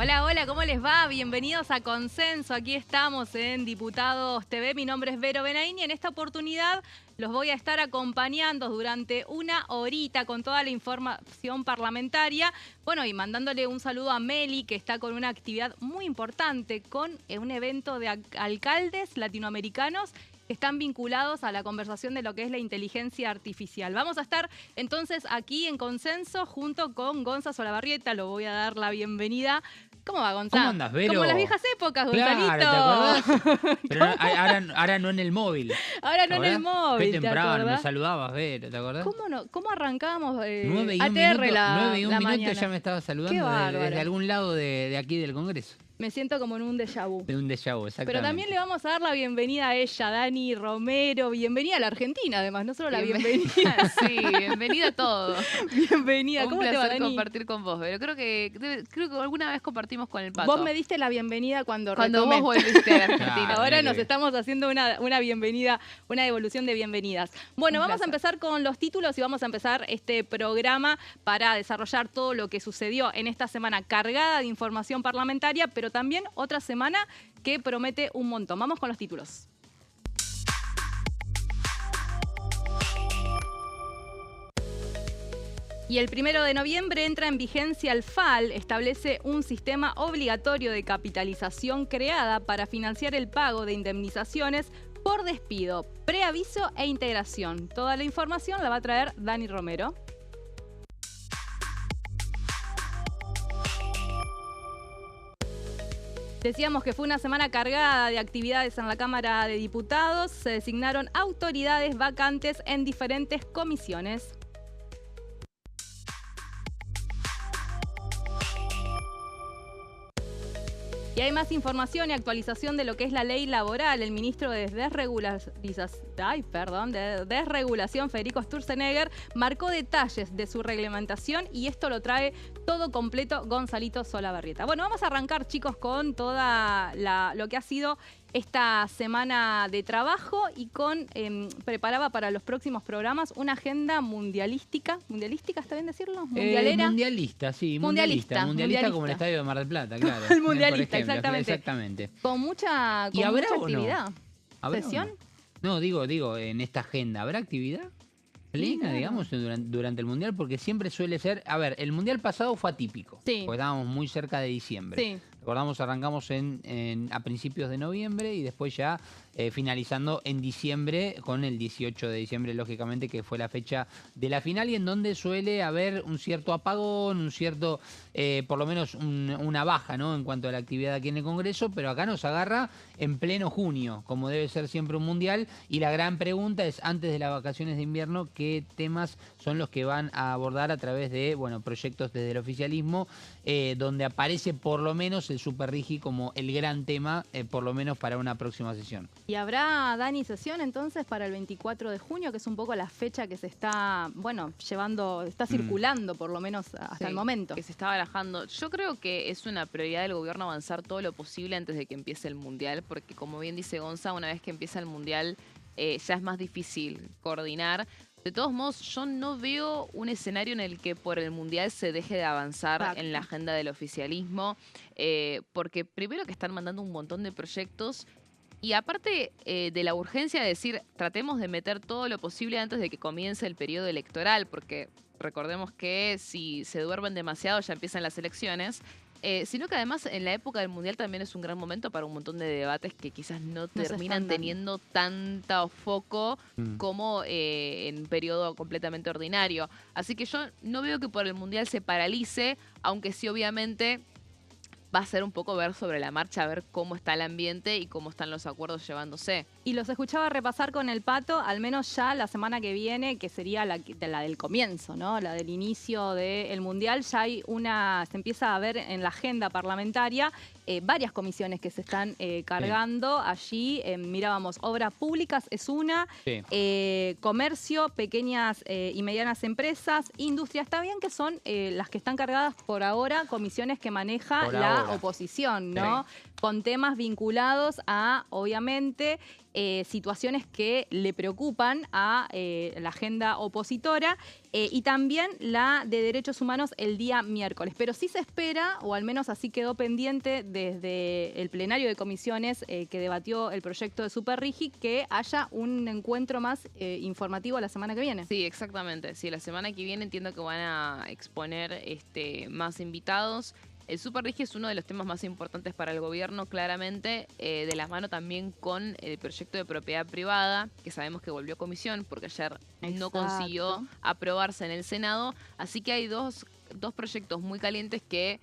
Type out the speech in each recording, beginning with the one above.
Hola, hola, ¿cómo les va? Bienvenidos a Consenso. Aquí estamos en Diputados TV. Mi nombre es Vero Benaín y en esta oportunidad los voy a estar acompañando durante una horita con toda la información parlamentaria. Bueno, y mandándole un saludo a Meli, que está con una actividad muy importante, con un evento de alcaldes latinoamericanos que están vinculados a la conversación de lo que es la inteligencia artificial. Vamos a estar entonces aquí en Consenso junto con Gonza Solabarrieta. Lo voy a dar la bienvenida. ¿Cómo va, Gonza? ¿Cómo andas, Vero? Como en las viejas épocas, Gonzalito. Claro, ¿te acordás? Pero ahora no en el móvil. Ahora no en el móvil, Qué ¿te temprano, acordás? me saludabas, Vero, ¿te acordás? ¿Cómo no? ¿Cómo arrancamos 9 y un ATR minuto, la 9 y un minuto mañana? ya me estaba Qué saludando bárbaro. desde algún lado de aquí del Congreso. Me siento como en un déjà vu. De un déjà vu, exactamente. Pero también le vamos a dar la bienvenida a ella, Dani Romero. Bienvenida a la Argentina, además, no solo la bienvenida. Sí, bienvenida a todo. Bienvenida. Un ¿Cómo te va, placer Dani? compartir con vos, pero creo que alguna vez compartimos con el Pato. Vos me diste la bienvenida cuando vos retomé. volviste a la Argentina. Claro. Ahora qué nos bien. estamos haciendo una bienvenida, una devolución de bienvenidas. Bueno, Un vamos a placer. empezar con los títulos y vamos a empezar este programa para desarrollar todo lo que sucedió en esta semana cargada de información parlamentaria, pero también otra semana que promete un montón. Vamos con los títulos. Y el 1 de noviembre entra en vigencia el FAL, establece un sistema obligatorio de capitalización creada para financiar el pago de indemnizaciones por despido, preaviso e integración. Toda la información la va a traer Dani Romero. Decíamos que fue una semana cargada de actividades en la Cámara de Diputados. Se designaron autoridades vacantes en diferentes comisiones. Y hay más información y actualización de lo que es la ley laboral. El ministro de Desregulación, Federico Sturzenegger, marcó detalles de su reglamentación y esto lo trae todo completo Gonzalito Solabarrieta. Bueno, vamos a arrancar, chicos, con toda lo que ha sido esta semana de trabajo y preparaba para los próximos programas una agenda mundialística. ¿Mundialística está bien decirlo? ¿Mundialera? Mundialista, sí, Mundialista, mundialista como el Estadio de Mar del Plata, claro. El mundialista, Por ejemplo, exactamente. Con mucha ¿Y habrá o no? actividad. ¿Habrá o ¿Sesión? No, digo, en esta agenda, ¿habrá actividad plena, Claro. digamos, durante el Mundial? Porque siempre suele ser... A ver, el Mundial pasado fue atípico. Sí. Porque estábamos muy cerca de diciembre. Sí. Recordamos, arrancamos a principios de noviembre y después ya finalizando en diciembre, con el 18 de diciembre, lógicamente, que fue la fecha de la final y en donde suele haber un cierto apagón, un cierto, por lo menos una baja, ¿no?, en cuanto a la actividad aquí en el Congreso, pero acá nos agarra en pleno junio, como debe ser siempre un mundial, y la gran pregunta es, antes de las vacaciones de invierno, ¿qué temas son los que van a abordar a través de, bueno, proyectos desde el oficialismo, donde aparece por lo menos el Super Rigi como el gran tema, por lo menos para una próxima sesión? ¿Y habrá, Dani, sesión entonces para el 24 de junio, que es un poco la fecha que se está, bueno, está circulando por lo menos hasta el momento? Que se está barajando. Yo creo que es una prioridad del gobierno avanzar todo lo posible antes de que empiece el Mundial, porque como bien dice Gonza, una vez que empieza el Mundial ya es más difícil coordinar. De todos modos, yo no veo un escenario en el que por el Mundial se deje de avanzar en la agenda del oficialismo, porque primero que están mandando un montón de proyectos y aparte de la urgencia de decir, tratemos de meter todo lo posible antes de que comience el periodo electoral, porque recordemos que si se duermen demasiado ya empiezan las elecciones. Sino que además en la época del Mundial también es un gran momento para un montón de debates que quizás no se terminan están dando. teniendo tanto foco como en un periodo completamente ordinario. Así que yo no veo que por el Mundial se paralice, aunque sí obviamente va a ser un poco ver sobre la marcha, ver cómo está el ambiente y cómo están los acuerdos llevándose. Y los escuchaba repasar con el Pato, al menos ya la semana que viene, que sería la del comienzo, ¿no? La del inicio del Mundial. Ya hay se empieza a ver en la agenda parlamentaria varias comisiones que se están cargando. Allí mirábamos obras públicas, es una, comercio, pequeñas y medianas empresas, industria. Está bien que son las que están cargadas por ahora, comisiones que maneja la oposición, ¿no? Con temas vinculados a, obviamente, situaciones que le preocupan a la agenda opositora y también la de derechos humanos el día miércoles. Pero sí se espera, o al menos así quedó pendiente desde el plenario de comisiones que debatió el proyecto de Superrigi, que haya un encuentro más informativo la semana que viene. Sí, exactamente. Sí, la semana que viene entiendo que van a exponer más invitados. El Superrigi es uno de los temas más importantes para el gobierno, claramente, de la mano también con el proyecto de propiedad privada, que sabemos que volvió a comisión porque ayer no consiguió aprobarse en el Senado. Así que hay dos proyectos muy calientes que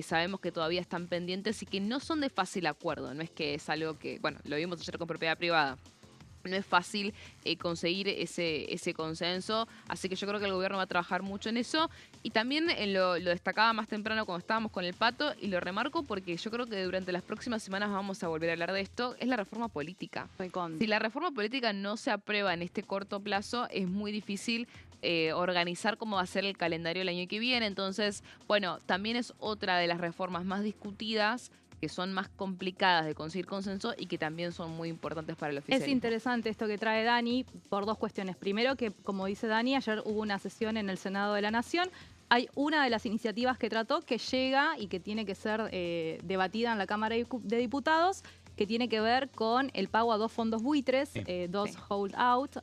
sabemos que todavía están pendientes y que no son de fácil acuerdo. No es que es algo que, bueno, lo vimos ayer con propiedad privada. No es fácil conseguir ese consenso, así que yo creo que el gobierno va a trabajar mucho en eso. Y también lo destacaba más temprano cuando estábamos con el Pato, y lo remarco porque yo creo que durante las próximas semanas vamos a volver a hablar de esto, es la reforma política. Si la reforma política no se aprueba en este corto plazo, es muy difícil organizar cómo va a ser el calendario el año que viene. Entonces, bueno, también es otra de las reformas más discutidas, que son más complicadas de conseguir consenso y que también son muy importantes para el oficialismo. Es interesante esto que trae Dani por dos cuestiones. Primero, que como dice Dani, ayer hubo una sesión en el Senado de la Nación. Hay una de las iniciativas que trató que llega y que tiene que ser debatida en la Cámara de Diputados, que tiene que ver con el pago a dos fondos buitres, dos hold-out,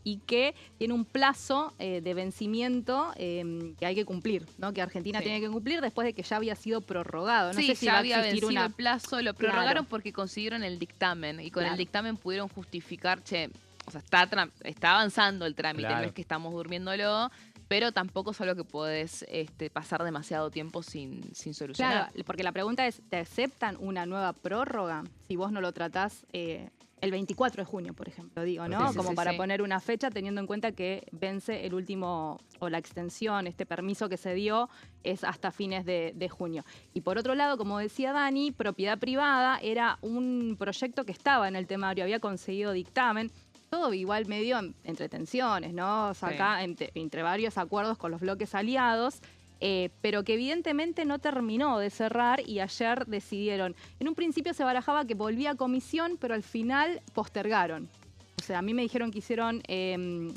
y que tiene un plazo de vencimiento que hay que cumplir, ¿no? Que Argentina tiene que cumplir después de que ya había sido prorrogado. No sé si ya va a había existir vencido el plazo, lo prorrogaron Claro. porque consiguieron el dictamen, y con el dictamen pudieron justificar, o sea, está avanzando el trámite, no es que estamos durmiéndolo, pero tampoco es algo que podés pasar demasiado tiempo sin solucionar. Claro, porque la pregunta es, ¿te aceptan una nueva prórroga si vos no lo tratás el 24 de junio, por ejemplo, digo, ¿no? Como para poner una fecha teniendo en cuenta que vence el último, o la extensión, este permiso que se dio es hasta fines de junio. Y por otro lado, como decía Dani, propiedad privada era un proyecto que estaba en el temario, había conseguido dictamen. Todo igual medio entre tensiones, ¿no? O sea, acá entre varios acuerdos con los bloques aliados, pero que evidentemente no terminó de cerrar y ayer decidieron. En un principio se barajaba que volvía a comisión, pero al final postergaron. O sea, a mí me dijeron que hicieron... el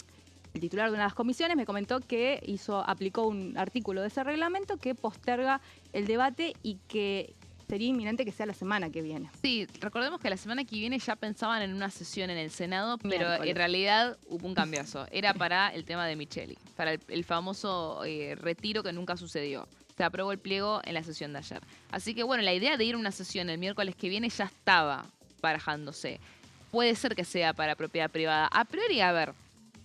titular de una de las comisiones me comentó que aplicó un artículo de ese reglamento que posterga el debate y que sería inminente que sea la semana que viene. Sí, recordemos que la semana que viene ya pensaban en una sesión en el Senado, pero en realidad hubo un cambiazo. Era para el tema de Micheli, para el famoso retiro que nunca sucedió. Se aprobó el pliego en la sesión de ayer. Así que bueno, la idea de ir a una sesión el miércoles que viene ya estaba barajándose. Puede ser que sea para propiedad privada. A priori, a ver,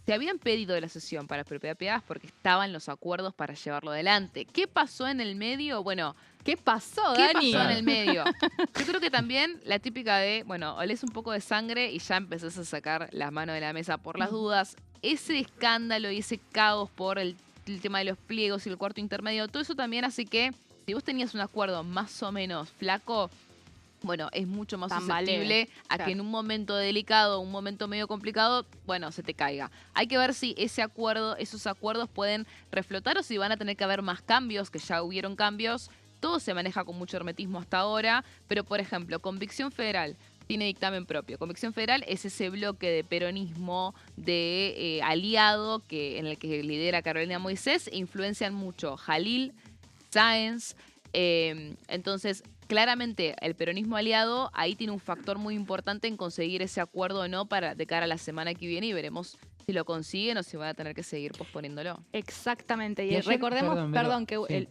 se habían pedido la sesión para propiedad privada porque estaban los acuerdos para llevarlo adelante. ¿Qué pasó en el medio? Bueno... ¿Qué pasó, ¿Qué Dani? pasó en el medio? Yo creo que también la típica de, bueno, olés un poco de sangre y ya empezás a sacar las manos de la mesa por las dudas. Ese escándalo y ese caos por el tema de los pliegos y el cuarto intermedio, todo eso también hace que si vos tenías un acuerdo más o menos flaco, bueno, es mucho más susceptible a que en un momento delicado, un momento medio complicado, bueno, se te caiga. Hay que ver si esos acuerdos pueden reflotar o si van a tener que haber más cambios, que ya hubieron cambios. Todo se maneja con mucho hermetismo hasta ahora, pero por ejemplo, Convicción Federal tiene dictamen propio. Convicción Federal es ese bloque de peronismo de aliado en el que lidera Carolina Moisés e influencian mucho Jalil, Sáenz. Entonces, claramente el peronismo aliado ahí tiene un factor muy importante en conseguir ese acuerdo o no de cara a la semana que viene, y veremos si lo consiguen o si van a tener que seguir posponiéndolo. Exactamente. Y recordemos, que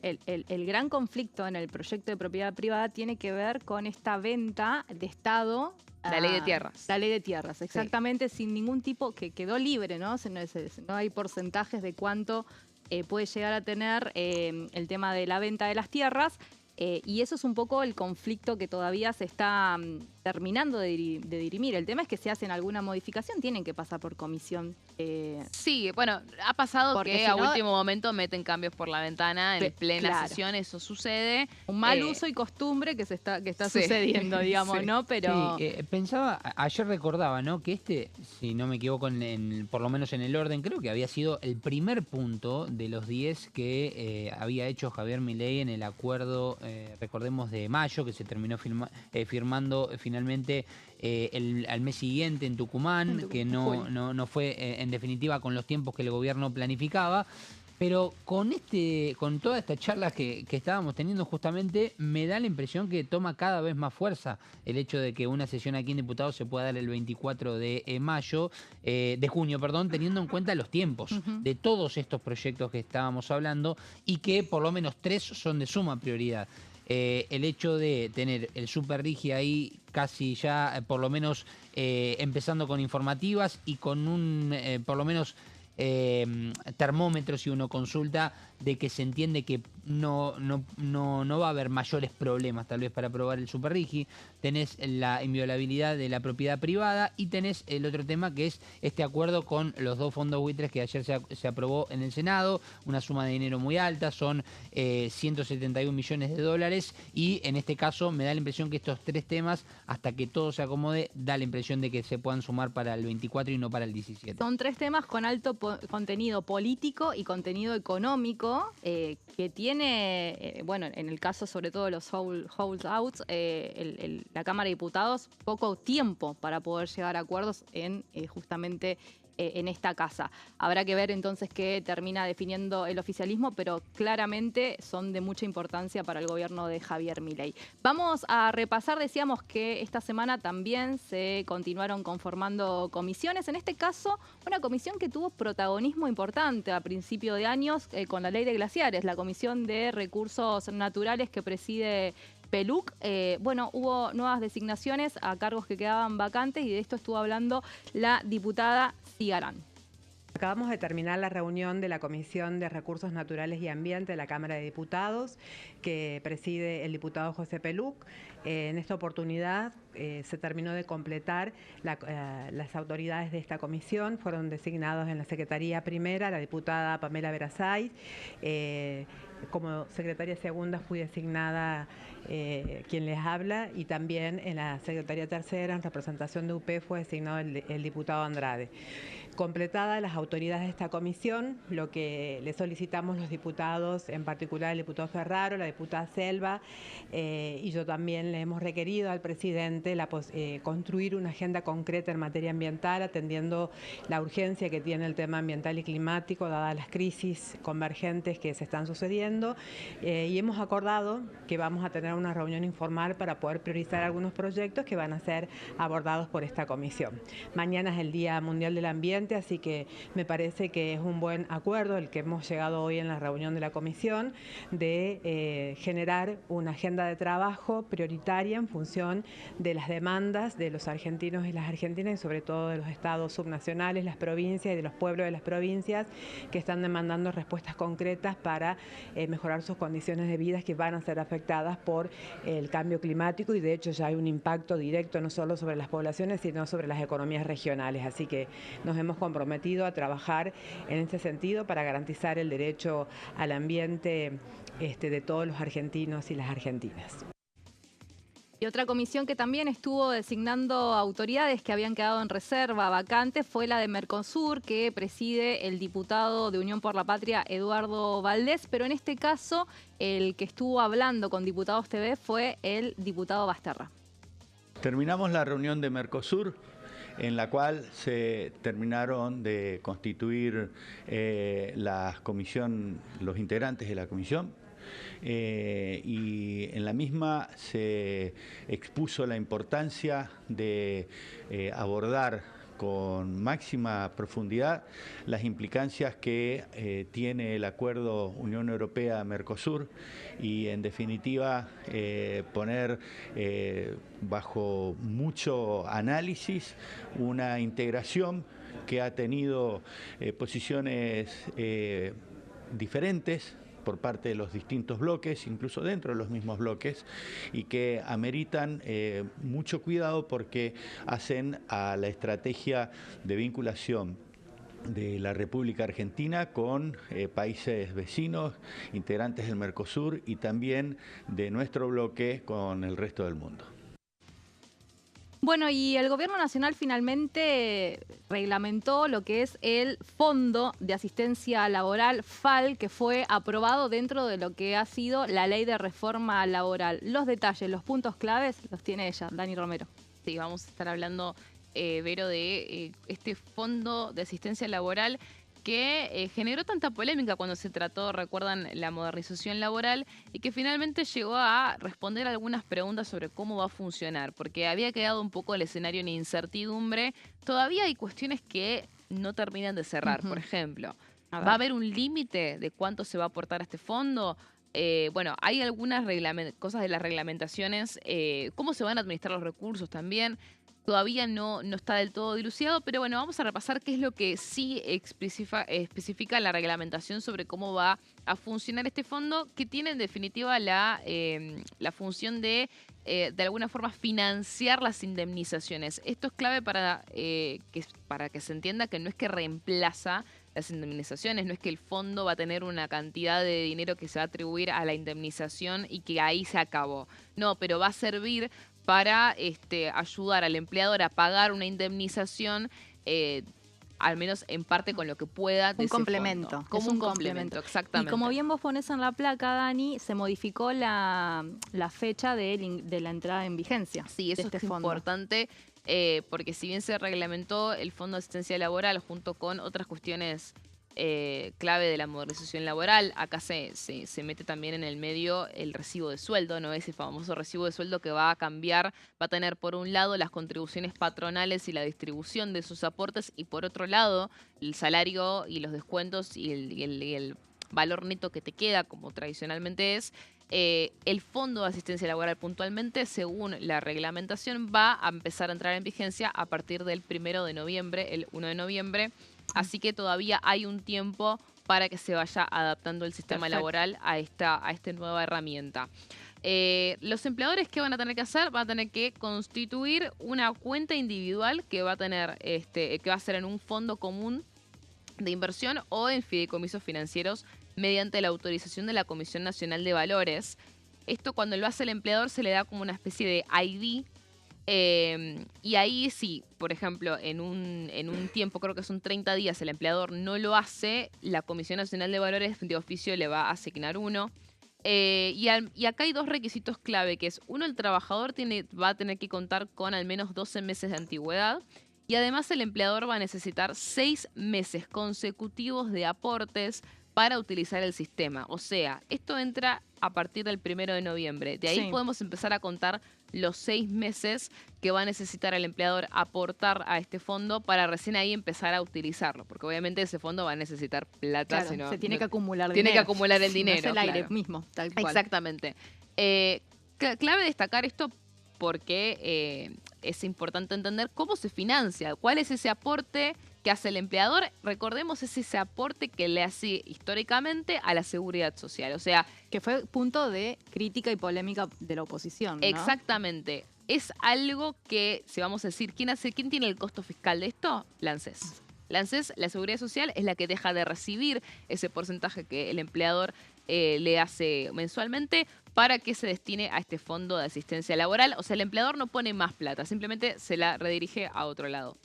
el gran conflicto en el proyecto de propiedad privada tiene que ver con esta venta de Estado. La ley de tierras. La ley de tierras, exactamente, sin ningún tipo, que quedó libre, ¿no? No hay porcentajes de cuánto puede llegar a tener el tema de la venta de las tierras. Y eso es un poco el conflicto que todavía se está terminando de dirimir. El tema es que si hacen alguna modificación tienen que pasar por comisión. Sí, bueno, ha pasado que a último momento meten cambios por la ventana en plena sesión, eso sucede. Un mal uso y costumbre que está sucediendo, digamos, ¿no? Pero pensaba, ayer recordaba, ¿no? Que si no me equivoco, por lo menos en el orden, creo que había sido el primer punto de los 10 que había hecho Javier Milei en el acuerdo recordemos, de mayo, que se terminó firmando finalmente al mes siguiente en Tucumán, que no fue en definitiva con los tiempos que el gobierno planificaba. Pero con toda esta charla que estábamos teniendo justamente, me da la impresión que toma cada vez más fuerza el hecho de que una sesión aquí en Diputados se pueda dar el 24 de junio, teniendo en cuenta los tiempos de todos estos proyectos que estábamos hablando y que por lo menos 3 son de suma prioridad. El hecho de tener el Super Rigi ahí casi ya, por lo menos empezando con informativas y con un, por lo menos, termómetro, si uno consulta, de que se entiende que no va a haber mayores problemas tal vez para aprobar el Super Rigi. Tenés la inviolabilidad de la propiedad privada y tenés el otro tema, que es este acuerdo con los 2 fondos buitres que ayer se aprobó en el Senado, una suma de dinero muy alta, son 171 millones de dólares, y en este caso me da la impresión que estos 3 temas, hasta que todo se acomode, da la impresión de que se puedan sumar para el 24 y no para el 17. Son 3 temas con alto contenido político y contenido económico, que tiene, bueno, en el caso sobre todo de los holdouts, la Cámara de Diputados, poco tiempo para poder llegar a acuerdos en justamente en esta casa. Habrá que ver entonces qué termina definiendo el oficialismo, pero claramente son de mucha importancia para el gobierno de Javier Milei. Vamos a repasar, decíamos que esta semana también se continuaron conformando comisiones, en este caso una comisión que tuvo protagonismo importante a principio de años con la ley de glaciares, la Comisión de Recursos Naturales que preside Peluc. Bueno, hubo nuevas designaciones a cargos que quedaban vacantes y de esto estuvo hablando la diputada Cigarán. Acabamos de terminar la reunión de la Comisión de Recursos Naturales y Ambiente de la Cámara de Diputados, que preside el diputado José Peluc. En esta oportunidad se terminó de completar las autoridades de esta comisión. Fueron designados en la Secretaría Primera la diputada Pamela Verasay. Como secretaria segunda fui designada quien les habla, y también en la Secretaría Tercera, en representación de UP, fue designado el diputado Andrade. Completadas las autoridades de esta comisión, lo que le solicitamos los diputados, en particular el diputado Ferraro, la diputada Selva, y yo también le hemos requerido al presidente construir una agenda concreta en materia ambiental, atendiendo la urgencia que tiene el tema ambiental y climático, dadas las crisis convergentes que se están sucediendo, y hemos acordado que vamos a tener una reunión informal para poder priorizar algunos proyectos que van a ser abordados por esta comisión. Mañana es el Día Mundial del Ambiente, así que me parece que es un buen acuerdo el que hemos llegado hoy en la reunión de la comisión, de generar una agenda de trabajo prioritaria en función de las demandas de los argentinos y las argentinas, y sobre todo de los estados subnacionales, las provincias y de los pueblos de las provincias, que están demandando respuestas concretas para mejorar sus condiciones de vida, que van a ser afectadas por el cambio climático, y de hecho ya hay un impacto directo no solo sobre las poblaciones, sino sobre las economías regionales. Así que nos hemos comprometido a trabajar en ese sentido para garantizar el derecho al ambiente de todos los argentinos y las argentinas. Y otra comisión que también estuvo designando autoridades que habían quedado en reserva vacantes fue la de Mercosur, que preside el diputado de Unión por la Patria, Eduardo Valdés, pero en este caso el que estuvo hablando con Diputados TV fue el diputado Basterra. Terminamos la reunión de Mercosur, en la cual se terminaron de constituir los integrantes de la comisión, y en la misma se expuso la importancia de abordar con máxima profundidad las implicancias que tiene el acuerdo Unión Europea-Mercosur, y en definitiva poner bajo mucho análisis una integración que ha tenido posiciones diferentes por parte de los distintos bloques, incluso dentro de los mismos bloques, y que ameritan mucho cuidado porque hacen a la estrategia de vinculación de la República Argentina con países vecinos, integrantes del Mercosur, y también de nuestro bloque con el resto del mundo. Bueno, y el Gobierno Nacional finalmente reglamentó lo que es el Fondo de Asistencia Laboral, FAL, que fue aprobado dentro de lo que ha sido la Ley de Reforma Laboral. Los detalles, los puntos claves, los tiene ella, Dani Romero. Sí, vamos a estar hablando, Vero, de este Fondo de Asistencia Laboral que generó tanta polémica cuando se trató, recuerdan, la modernización laboral, y que finalmente llegó a responder algunas preguntas sobre cómo va a funcionar, porque había quedado un poco el escenario en incertidumbre. Todavía hay cuestiones que no terminan de cerrar. Por ejemplo, ¿va a haber un límite de cuánto se va a aportar a este fondo? Bueno, hay algunas cosas de las reglamentaciones, cómo se van a administrar los recursos también. Todavía no está del todo dilucidado, pero bueno, vamos a repasar qué es lo que sí especifica la reglamentación sobre cómo va a funcionar este fondo, que tiene en definitiva la función de alguna forma financiar las indemnizaciones. Esto es clave para que se entienda que no es que reemplaza las indemnizaciones, no es que el fondo va a tener una cantidad de dinero que se va a atribuir a la indemnización y que ahí se acabó. No, pero va a servir para ayudar al empleador a pagar una indemnización, al menos en parte con lo que pueda de un ese complemento. fondo. Como un complemento, exactamente. Y como bien vos pones en la placa, Dani, se modificó la fecha de la entrada en vigencia. Sí, eso de este es fondo. importante, porque si bien se reglamentó el Fondo de Asistencia Laboral junto con otras cuestiones clave de la modernización laboral, acá se mete también en el medio el recibo de sueldo, ¿no? Ese famoso recibo de sueldo que va a cambiar, va a tener por un lado las contribuciones patronales y la distribución de sus aportes, y por otro lado el salario y los descuentos y el valor neto que te queda, como tradicionalmente es. El Fondo de Asistencia Laboral puntualmente, según la reglamentación, va a empezar a entrar en vigencia a partir del 1 de noviembre, el 1 de noviembre. Así que todavía hay un tiempo para que se vaya adaptando el sistema laboral a esta nueva herramienta. Los empleadores, ¿qué van a tener que hacer? Van a tener que constituir una cuenta individual que va a tener, que va a ser en un fondo común de inversión o en fideicomisos financieros mediante la autorización de la Comisión Nacional de Valores. Esto, cuando lo hace el empleador, se le da como una especie de ID. Y ahí sí, por ejemplo, en un tiempo, creo que son 30 días, el empleador no lo hace, la Comisión Nacional de Valores de oficio le va a asignar uno. Y acá hay dos requisitos clave, que es, uno, el trabajador va a tener que contar con al menos 12 meses de antigüedad, y además el empleador va a necesitar 6 meses consecutivos de aportes para utilizar el sistema. O sea, esto entra a partir del 1 de noviembre. De ahí podemos empezar a contar los 6 meses que va a necesitar el empleador aportar a este fondo para recién ahí empezar a utilizarlo. Porque obviamente ese fondo va a necesitar plata. Claro, sino, se tiene que acumular dinero. Tiene que acumular el dinero. No es el aire mismo, tal cual. Exactamente. Clave destacar esto porque es importante entender cómo se financia, cuál es ese aporte que hace el empleador. Recordemos, es ese aporte que le hace históricamente a la seguridad social. O sea, que fue punto de crítica y polémica de la oposición, ¿no? Exactamente. Es algo que, si vamos a decir, ¿quién tiene el costo fiscal de esto? La ANSES. La ANSES, la seguridad social, es la que deja de recibir ese porcentaje que el empleador le hace mensualmente para que se destine a este fondo de asistencia laboral. O sea, el empleador no pone más plata, simplemente se la redirige a otro lado.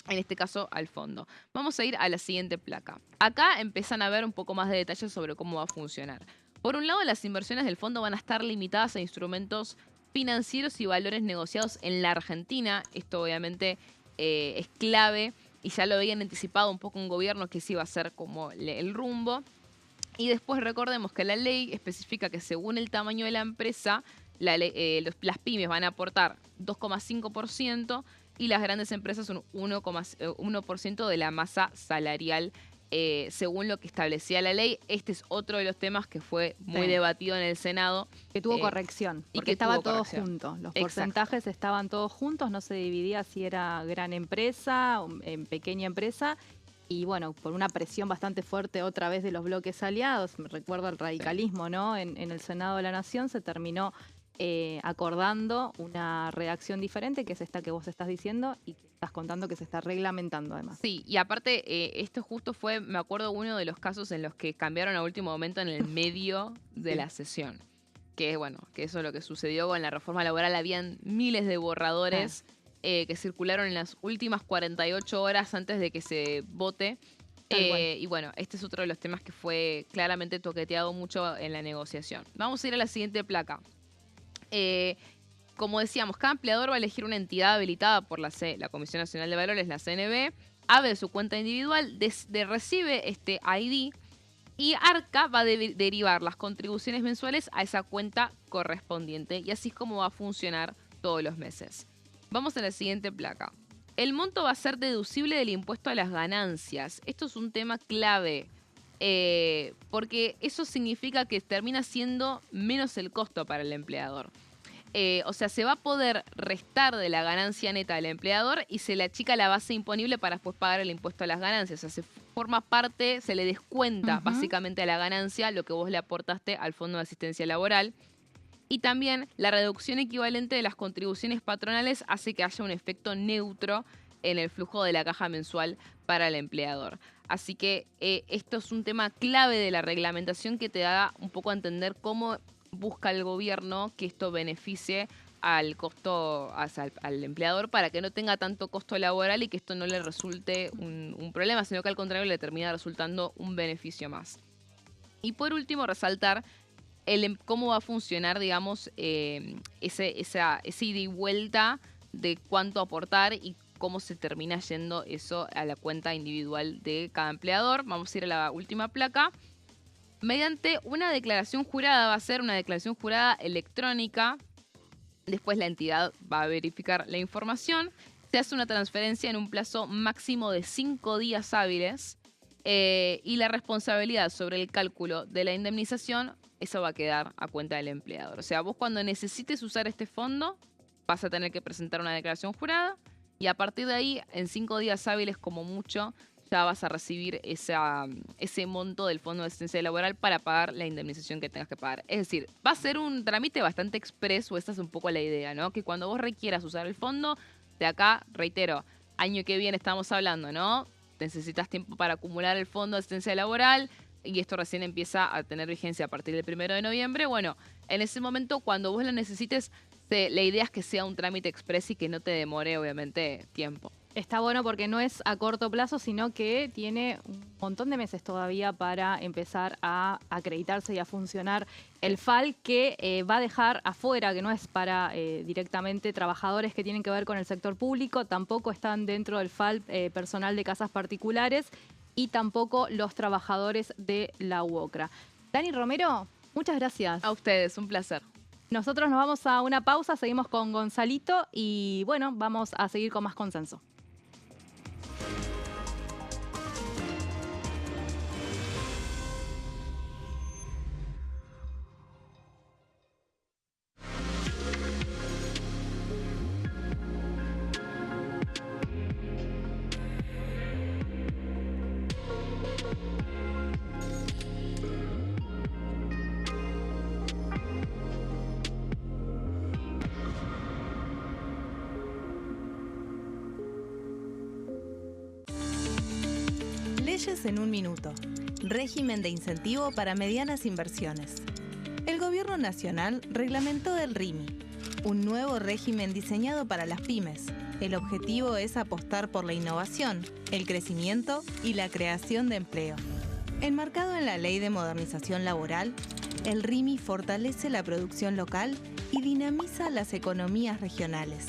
En este caso, al fondo. Vamos a ir a la siguiente placa. Acá empiezan a ver un poco más de detalles sobre cómo va a funcionar. Por un lado, las inversiones del fondo van a estar limitadas a instrumentos financieros y valores negociados en la Argentina. Esto obviamente es clave, y ya lo habían anticipado un poco un gobierno que sí iba a ser como el rumbo. Y después recordemos que la ley especifica que según el tamaño de la empresa, las pymes van a aportar 2,5%, y las grandes empresas son 1% de la masa salarial, según lo que establecía la ley. Este es otro de los temas que fue muy debatido en el Senado. Que tuvo corrección, y porque que estaba tuvo todo corrección. junto. Los porcentajes estaban todos juntos, no se dividía si era gran empresa o pequeña empresa. Y bueno, por una presión bastante fuerte otra vez de los bloques aliados, me recuerdo el radicalismo, ¿no? En el Senado de la Nación se terminó acordando una redacción diferente, que es esta que vos estás diciendo y que estás contando que se está reglamentando además. Sí, y aparte esto justo fue, me acuerdo, uno de los casos en los que cambiaron a último momento en el medio de la sesión. Que bueno, que eso es lo que sucedió con la reforma laboral. Habían miles de borradores que circularon en las últimas 48 horas antes de que se vote. Y bueno, este es otro de los temas que fue claramente toqueteado mucho en la negociación. Vamos a ir a la siguiente placa. Como decíamos, cada empleador va a elegir una entidad habilitada por la Comisión Nacional de Valores, la CNV, abre su cuenta individual, recibe este ID y Arca va a derivar las contribuciones mensuales a esa cuenta correspondiente. Y así es como va a funcionar todos los meses. Vamos a la siguiente placa. El monto va a ser deducible del impuesto a las ganancias. Esto es un tema clave, porque eso significa que termina siendo menos el costo para el empleador. O sea, se va a poder restar de la ganancia neta del empleador y se le achica la base imponible para después pagar el impuesto a las ganancias. O sea, se forma parte, se le descuenta básicamente a la ganancia lo que vos le aportaste al Fondo de Asistencia Laboral. Y también la reducción equivalente de las contribuciones patronales hace que haya un efecto neutro en el flujo de la caja mensual para el empleador. Así que esto es un tema clave de la reglamentación que te da un poco a entender cómo busca el gobierno que esto beneficie al costo, al empleador, para que no tenga tanto costo laboral y que esto no le resulte un problema, sino que al contrario le termina resultando un beneficio más. Y por último, resaltar cómo va a funcionar, digamos, ese ida y vuelta de cuánto aportar y cómo se termina yendo eso a la cuenta individual de cada empleador. Vamos a ir a la última placa. Mediante una declaración jurada, va a ser una declaración jurada electrónica. Después la entidad va a verificar la información. Se hace una transferencia en un plazo máximo de 5 días hábiles. Y la responsabilidad sobre el cálculo de la indemnización, eso va a quedar a cuenta del empleador. O sea, vos cuando necesites usar este fondo, vas a tener que presentar una declaración jurada y a partir de ahí, en 5 días hábiles como mucho, ya vas a recibir ese monto del Fondo de Asistencia Laboral para pagar la indemnización que tengas que pagar. Es decir, va a ser un trámite bastante expreso, esa es un poco la idea, ¿no? Que cuando vos requieras usar el fondo, de acá, reitero, año que viene estamos hablando, ¿no? Necesitas tiempo para acumular el Fondo de Asistencia Laboral y esto recién empieza a tener vigencia a partir del 1 de noviembre. Bueno, en ese momento, cuando vos lo necesites, la idea es que sea un trámite express y que no te demore, obviamente, tiempo. Está bueno porque no es a corto plazo, sino que tiene un montón de meses todavía para empezar a acreditarse y a funcionar el FAL, que va a dejar afuera, que no es para directamente trabajadores que tienen que ver con el sector público, tampoco están dentro del FAL personal de casas particulares y tampoco los trabajadores de la UOCRA. Dani Romero, muchas gracias. A ustedes, un placer. Nosotros nos vamos a una pausa, seguimos con Gonzalito y bueno, vamos a seguir con más consenso. Leyes en un minuto. Régimen de incentivo para medianas inversiones. El Gobierno Nacional reglamentó el RIMI, un nuevo régimen diseñado para las pymes. El objetivo es apostar por la innovación, el crecimiento y la creación de empleo. Enmarcado en la Ley de Modernización Laboral, el RIMI fortalece la producción local y dinamiza las economías regionales.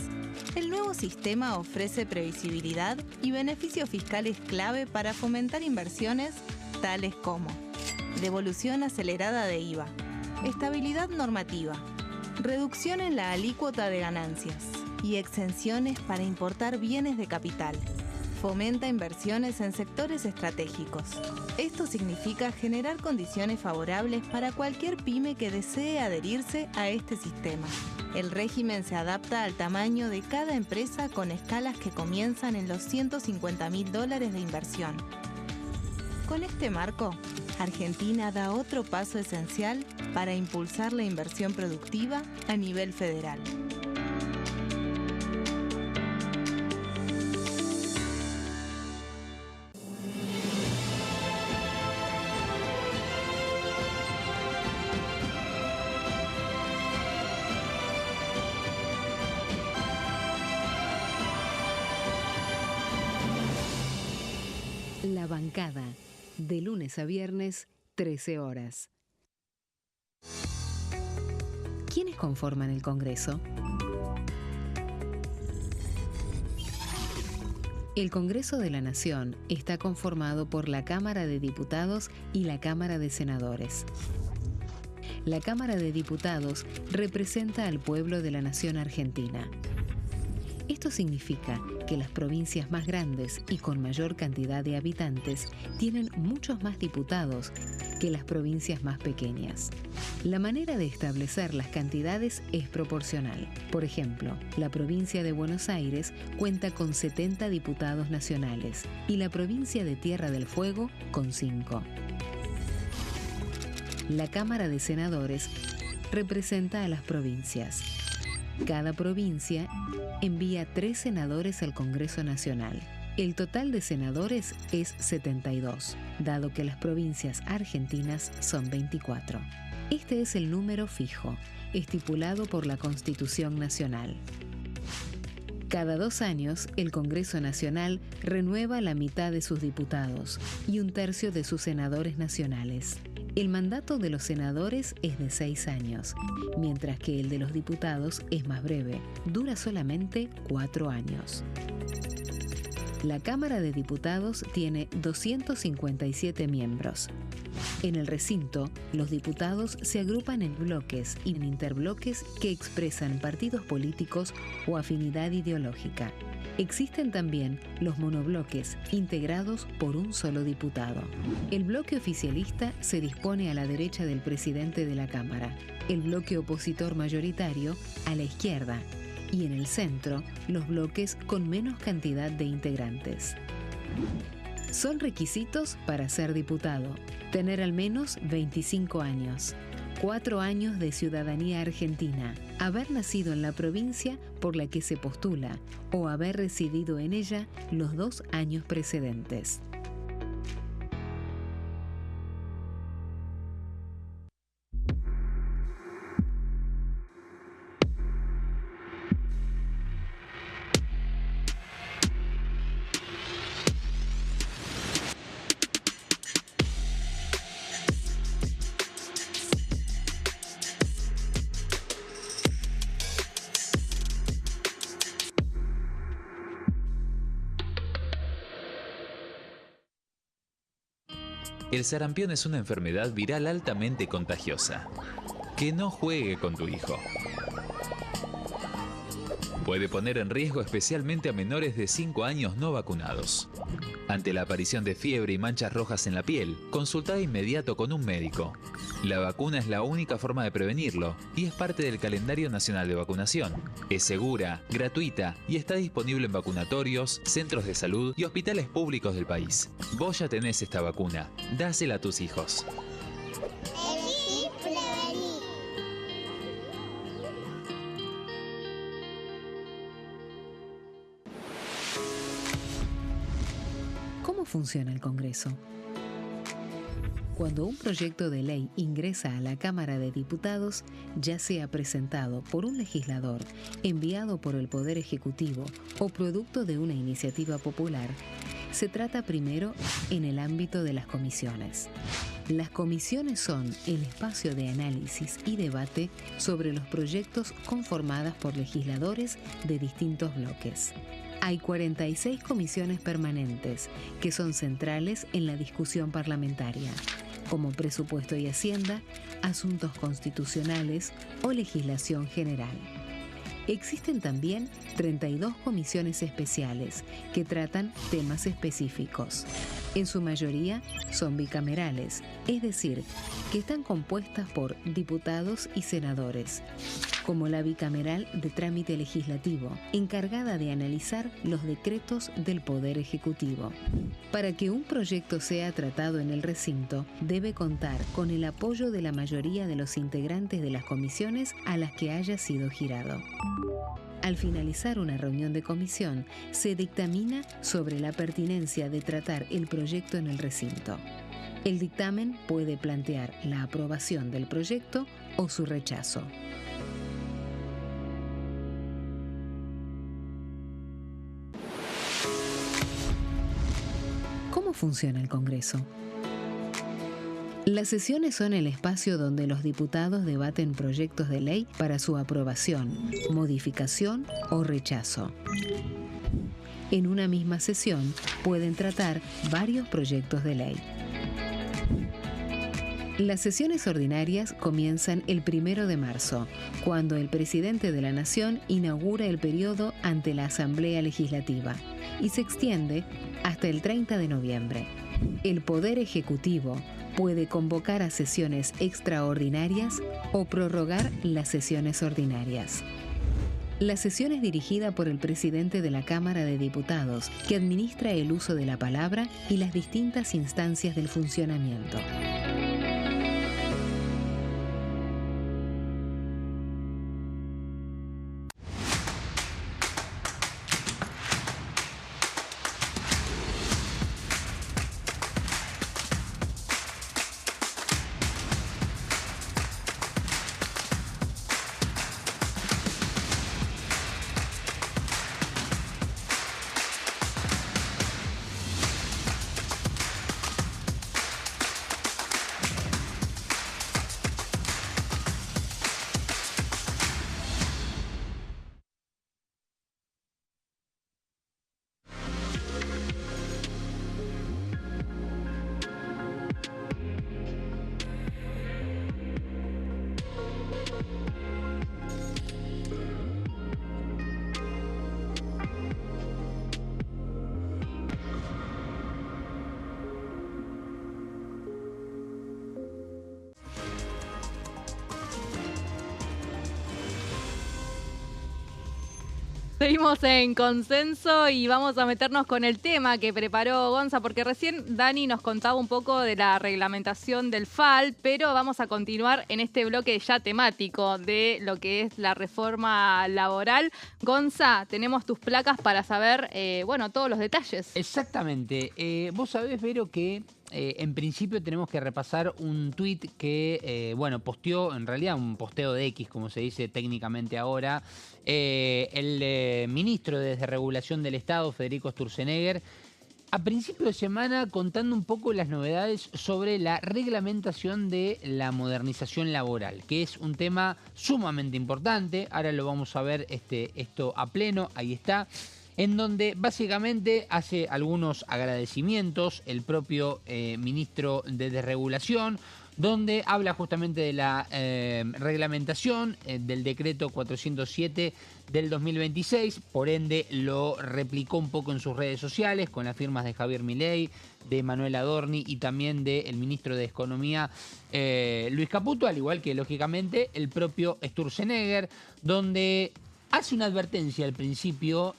El nuevo sistema ofrece previsibilidad y beneficios fiscales clave para fomentar inversiones tales como devolución acelerada de IVA, estabilidad normativa, reducción en la alícuota de ganancias y exenciones para importar bienes de capital. Fomenta inversiones en sectores estratégicos. Esto significa generar condiciones favorables para cualquier pyme que desee adherirse a este sistema. El régimen se adapta al tamaño de cada empresa con escalas que comienzan en los $150.000 de inversión. Con este marco, Argentina da otro paso esencial para impulsar la inversión productiva a nivel federal. La Bancada, de lunes a viernes, 13 horas. ¿Quiénes conforman el Congreso? El Congreso de la Nación está conformado por la Cámara de Diputados y la Cámara de Senadores. La Cámara de Diputados representa al pueblo de la nación argentina. Esto significa que las provincias más grandes y con mayor cantidad de habitantes tienen muchos más diputados que las provincias más pequeñas. La manera de establecer las cantidades es proporcional. Por ejemplo, la provincia de Buenos Aires cuenta con 70 diputados nacionales y la provincia de Tierra del Fuego con 5. La Cámara de Senadores representa a las provincias. Cada provincia envía 3 senadores al Congreso Nacional. El total de senadores es 72, dado que las provincias argentinas son 24. Este es el número fijo, estipulado por la Constitución Nacional. Cada 2 años, el Congreso Nacional renueva la mitad de sus diputados y 1/3 de sus senadores nacionales. El mandato de los senadores es de 6 años, mientras que el de los diputados es más breve, dura solamente 4 años. La Cámara de Diputados tiene 257 miembros. En el recinto, los diputados se agrupan en bloques y en interbloques que expresan partidos políticos o afinidad ideológica. Existen también los monobloques, integrados por un solo diputado. El bloque oficialista se dispone a la derecha del presidente de la Cámara, el bloque opositor mayoritario a la izquierda, y en el centro, los bloques con menos cantidad de integrantes. Son requisitos para ser diputado: tener al menos 25 años, 4 años de ciudadanía argentina, haber nacido en la provincia por la que se postula o haber residido en ella los 2 años precedentes. El sarampión es una enfermedad viral altamente contagiosa. Que no juegue con tu hijo. Puede poner en riesgo especialmente a menores de 5 años no vacunados. Ante la aparición de fiebre y manchas rojas en la piel, consulta de inmediato con un médico. La vacuna es la única forma de prevenirlo y es parte del calendario nacional de vacunación. Es segura, gratuita y está disponible en vacunatorios, centros de salud y hospitales públicos del país. Vos ya tenés esta vacuna, dásela a tus hijos. Elegí prevenir. ¿Cómo funciona el Congreso? Cuando un proyecto de ley ingresa a la Cámara de Diputados, ya sea presentado por un legislador, enviado por el Poder Ejecutivo o producto de una iniciativa popular, se trata primero en el ámbito de las comisiones. Las comisiones son el espacio de análisis y debate sobre los proyectos conformadas por legisladores de distintos bloques. Hay 46 comisiones permanentes que son centrales en la discusión parlamentaria, como Presupuesto y Hacienda, Asuntos Constitucionales o Legislación General. Existen también 32 comisiones especiales que tratan temas específicos. En su mayoría son bicamerales, es decir, que están compuestas por diputados y senadores, como la bicameral de trámite legislativo, encargada de analizar los decretos del Poder Ejecutivo. Para que un proyecto sea tratado en el recinto, debe contar con el apoyo de la mayoría de los integrantes de las comisiones a las que haya sido girado. Al finalizar una reunión de comisión, se dictamina sobre la pertinencia de tratar el proyecto en el recinto. El dictamen puede plantear la aprobación del proyecto o su rechazo. ¿Cómo funciona el Congreso? Las sesiones son el espacio donde los diputados debaten proyectos de ley para su aprobación, modificación o rechazo. En una misma sesión pueden tratar varios proyectos de ley. Las sesiones ordinarias comienzan el 1 de marzo, cuando el presidente de la Nación inaugura el periodo ante la Asamblea Legislativa y se extiende hasta el 30 de noviembre. El Poder Ejecutivo puede convocar a sesiones extraordinarias o prorrogar las sesiones ordinarias. La sesión es dirigida por el presidente de la Cámara de Diputados, que administra el uso de la palabra y las distintas instancias del funcionamiento. Seguimos en Consenso y vamos a meternos con el tema que preparó Gonza, porque recién Dani nos contaba un poco de la reglamentación del FAL, pero vamos a continuar en este bloque ya temático de lo que es la reforma laboral. Gonza, tenemos tus placas para saber, todos los detalles. Exactamente. Vos sabés, Vero, que en principio tenemos que repasar un tuit que, posteó, en realidad un posteo de X, como se dice técnicamente ahora, el ministro de Desregulación del Estado, Federico Sturzenegger, a principio de semana contando un poco las novedades sobre la reglamentación de la modernización laboral, que es un tema sumamente importante. Ahora lo vamos a ver esto a pleno, ahí está. En donde básicamente hace algunos agradecimientos el propio ministro de Desregulación, donde habla justamente de la reglamentación del decreto 407 del 2026, por ende lo replicó un poco en sus redes sociales con las firmas de Javier Milei, de Manuel Adorni y también del ministro de Economía Luis Caputo, al igual que lógicamente el propio Sturzenegger, donde hace una advertencia al principio,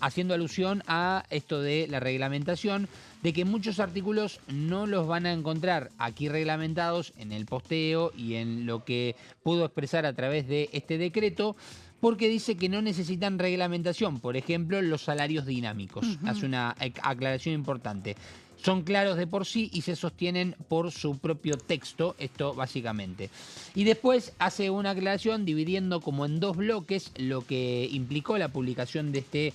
haciendo alusión a esto de la reglamentación, de que muchos artículos no los van a encontrar aquí reglamentados en el posteo y en lo que pudo expresar a través de este decreto, porque dice que no necesitan reglamentación, por ejemplo, los salarios dinámicos. Hace una aclaración importante. Son claros de por sí y se sostienen por su propio texto, esto básicamente. Y después hace una aclaración dividiendo como en dos bloques lo que implicó la publicación de este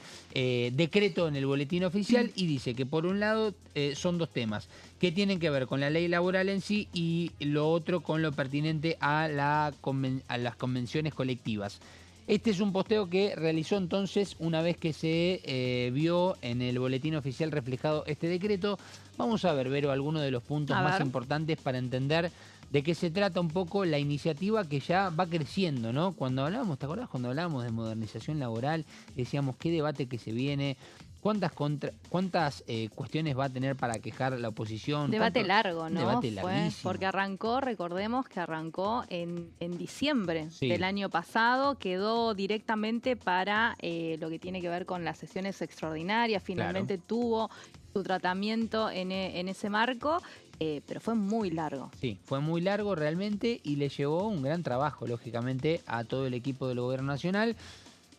decreto en el boletín oficial, y dice que por un lado son dos temas que tienen que ver con la ley laboral en sí y lo otro con lo pertinente a las convenciones colectivas. Este es un posteo que realizó entonces una vez que se vio en el boletín oficial reflejado este decreto. Vamos a ver, Vero, algunos de los puntos más importantes para entender de qué se trata un poco la iniciativa que ya va creciendo, ¿no? Cuando hablábamos, ¿te acordás? Cuando hablábamos de modernización laboral, decíamos qué debate que se viene, cuántas cuestiones va a tener para quejar la oposición. Debate largo, ¿no? Debate larguísimo. Porque recordemos que arrancó en diciembre del año pasado, quedó directamente para lo que tiene que ver con las sesiones extraordinarias, finalmente tuvo su tratamiento en ese marco, pero fue muy largo. Sí, fue muy largo realmente y le llevó un gran trabajo, lógicamente, a todo el equipo del Gobierno Nacional,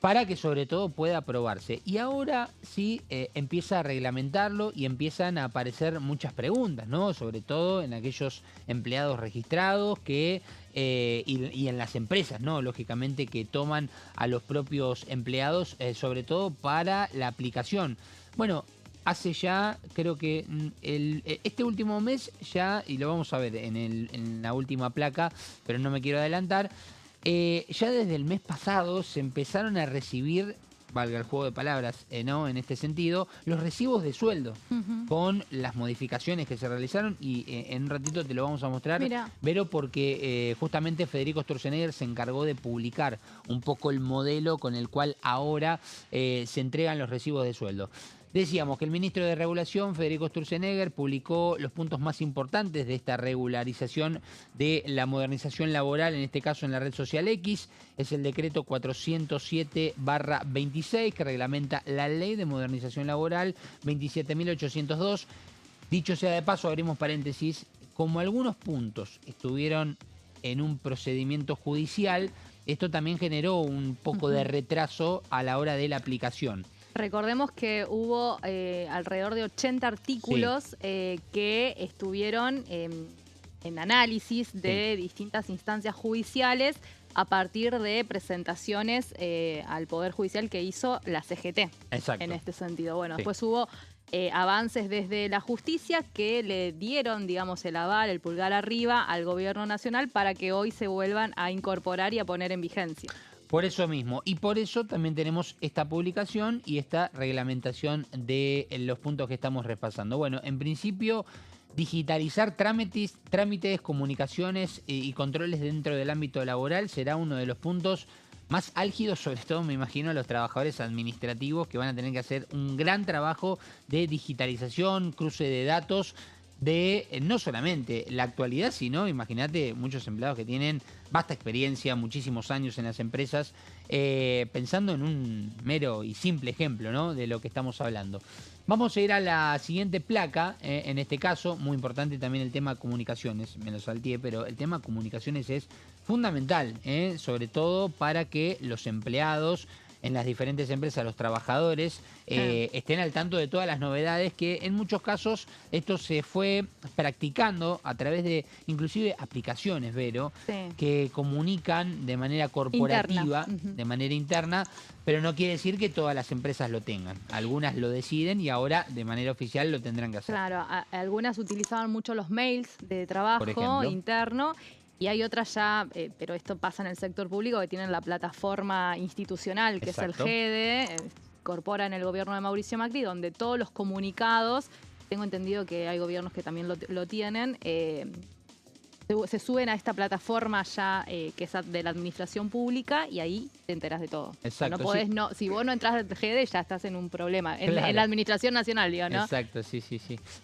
para que sobre todo pueda aprobarse. Y ahora sí empieza a reglamentarlo y empiezan a aparecer muchas preguntas, ¿no? Sobre todo en aquellos empleados registrados que y en las empresas, ¿no? Lógicamente, que toman a los propios empleados, sobre todo para la aplicación. Bueno, hace ya, creo que este último mes ya, y lo vamos a ver en la última placa, pero no me quiero adelantar, ya desde el mes pasado se empezaron a recibir, valga el juego de palabras, ¿no? En este sentido, los recibos de sueldo con las modificaciones que se realizaron y en un ratito te lo vamos a mostrar, Vero, porque justamente Federico Sturzenegger se encargó de publicar un poco el modelo con el cual ahora se entregan los recibos de sueldo. Decíamos que el ministro de Regulación, Federico Sturzenegger, publicó los puntos más importantes de esta regularización de la modernización laboral, en este caso en la red social X. Es el decreto 407/26 que reglamenta la ley de modernización laboral 27.802. Dicho sea de paso, abrimos paréntesis, como algunos puntos estuvieron en un procedimiento judicial, esto también generó un poco de retraso a la hora de la aplicación. Recordemos que hubo alrededor de 80 artículos que estuvieron en análisis de distintas instancias judiciales a partir de presentaciones al Poder Judicial que hizo la CGT. Exacto. En este sentido. Bueno, después hubo avances desde la justicia que le dieron, digamos, el aval, el pulgar arriba al gobierno nacional para que hoy se vuelvan a incorporar y a poner en vigencia. Por eso mismo, y por eso también tenemos esta publicación y esta reglamentación de los puntos que estamos repasando. Bueno, en principio, digitalizar trámites, comunicaciones y controles dentro del ámbito laboral será uno de los puntos más álgidos, sobre todo me imagino a los trabajadores administrativos que van a tener que hacer un gran trabajo de digitalización, cruce de datos, de no solamente la actualidad, sino, imagínate, muchos empleados que tienen vasta experiencia, muchísimos años en las empresas, pensando en un mero y simple ejemplo, ¿no?, de lo que estamos hablando. Vamos a ir a la siguiente placa, en este caso, muy importante también el tema comunicaciones, me lo salteé, pero el tema comunicaciones es fundamental, sobre todo para que los empleados en las diferentes empresas, los trabajadores, estén al tanto de todas las novedades que en muchos casos esto se fue practicando a través de inclusive aplicaciones, Vero, que comunican de manera corporativa, de manera interna, pero no quiere decir que todas las empresas lo tengan. Algunas lo deciden y ahora de manera oficial lo tendrán que hacer. Claro, algunas utilizaban mucho los mails de trabajo interno. Y hay otras ya, pero esto pasa en el sector público, que tienen la plataforma institucional, que es el GEDE, incorpora en el gobierno de Mauricio Macri, donde todos los comunicados, tengo entendido que hay gobiernos que también lo tienen, se suben a esta plataforma ya que es de la administración pública y ahí te enteras de todo. Exacto. No podés, si vos no entras al GEDE ya estás en un problema. En la administración nacional, digo, ¿no? Exacto, sí.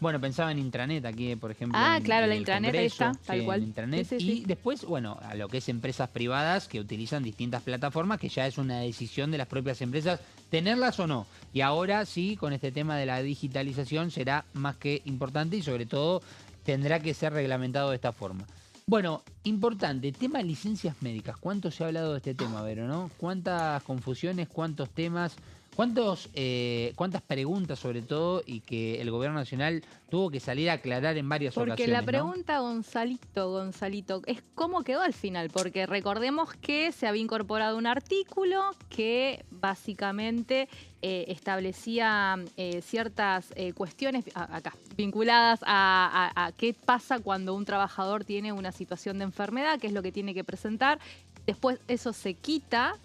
Bueno, pensaba en intranet aquí, por ejemplo. Claro, la intranet Congreso, ahí está, tal cual. Intranet. Y después, bueno, a lo que es empresas privadas que utilizan distintas plataformas, que ya es una decisión de las propias empresas tenerlas o no. Y ahora sí, con este tema de la digitalización será más que importante y sobre todo tendrá que ser reglamentado de esta forma. Bueno, importante, tema licencias médicas. ¿Cuánto se ha hablado de este tema, Vero, no? ¿Cuántas confusiones, cuántos temas, cuántas preguntas sobre todo y que el gobierno nacional tuvo que salir a aclarar en varias ocasiones? Porque la pregunta, ¿no? Gonzalito, es cómo quedó al final, porque recordemos que se había incorporado un artículo que básicamente establecía ciertas cuestiones acá vinculadas a qué pasa cuando un trabajador tiene una situación de enfermedad, qué es lo que tiene que presentar. Después eso se quita.